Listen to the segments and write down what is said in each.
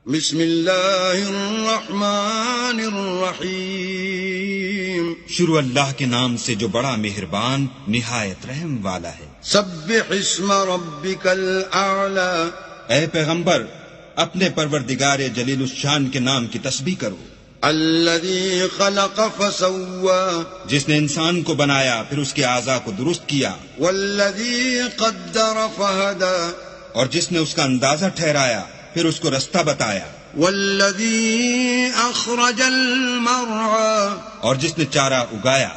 بسم اللہ الرحمن الرحیم شروع اللہ کے نام سے جو بڑا مہربان نہایت رحم والا ہے۔ سبح اسم ربک الاعلی، اے پیغمبر اپنے پروردگار جلیل الشان کے نام کی تسبیح کرو، الذی خلق فسوی، جس نے انسان کو بنایا پھر اس کے اعضاء کو درست کیا، والذی قدر فہدی، اور جس نے اس کا اندازہ ٹھہرایا پھر اس کو رستہ بتایا، والذی اخرج المرعی، اور جس نے چارہ اگایا،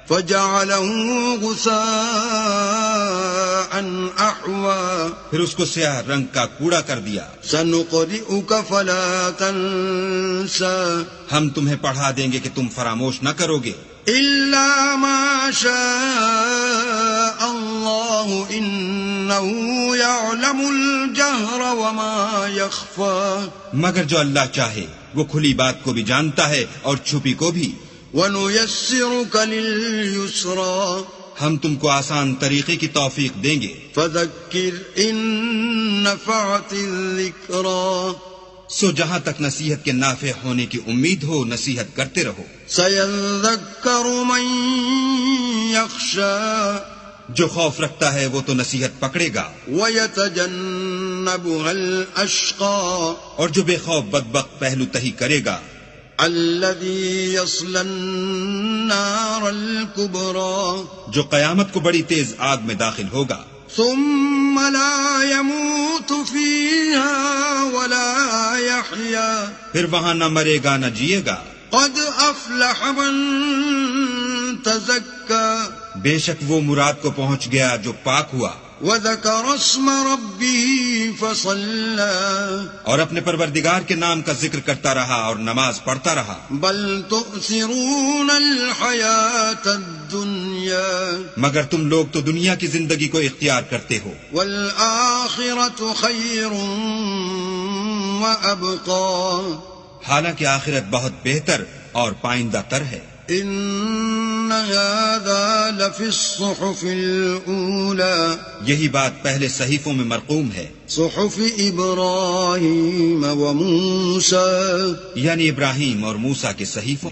فجعلہ غثاء احوی، پھر اس کو سیاہ رنگ کا کوڑا کر دیا۔ سنقرئک فلا تنسى، ہم تمہیں پڑھا دیں گے کہ تم فراموش نہ کرو گے، الا ما شاء اللہ انہ یعلم الجہر وما یخفی، مگر جو اللہ چاہے وہ کھلی بات کو بھی جانتا ہے اور چھپی کو بھی۔ وَنُيَسِّرُكَ لِلْيُسْرَى، ہم تم کو آسان طریقے کی توفیق دیں گے، فَذَكِّرْ إِن نَّفَعَتِ الذِّكْرَى، سو جہاں تک نصیحت کے نافع ہونے کی امید ہو نصیحت کرتے رہو۔ سَيَذَّكَّرُ مَن يَخْشَى، جو خوف رکھتا ہے وہ تو نصیحت پکڑے گا، وَيَتَجَنَّبُهَا الْأَشْقَى، اور جو بے خوف بدبخت پہلو تہی کرے گا، الَّذِي يَصْلَى النَّارَ الْكُبْرَى، جو قیامت کو بڑی تیز آگ میں داخل ہوگا، ثُمَّ لَا يَمُوتُ فِيهَا وَلَا يَحْيَى، پھر وہاں نہ مرے گا نہ جیے گا۔ قَدْ أَفْلَحَ مَن تَزَكَّى، بے شک وہ مراد کو پہنچ گیا جو پاک ہوا، وَذَكَرَ اسْمَ رَبِّهِ فَصَلَّى، اور اپنے پروردگار کے نام کا ذکر کرتا رہا اور نماز پڑھتا رہا۔ بَلْ تُؤْثِرُونَ الْحَيَاةَ الدُّنْيَا، مگر تم لوگ تو دنیا کی زندگی کو اختیار کرتے ہو، وَالْآخِرَةُ خَيْرٌ وَأَبْقَى، حالانکہ آخرت بہت بہتر اور پائندہ تر ہے۔ إِنَّ هَذَا لَفِي الصُّحُفِ الْأُولَى، یہی بات پہلے صحیفوں میں مرقوم ہے، صُحُفِ إِبْرَاهِيمَ وَمُوسَى، یعنی ابراہیم اور موسیٰ کے صحیفوں۔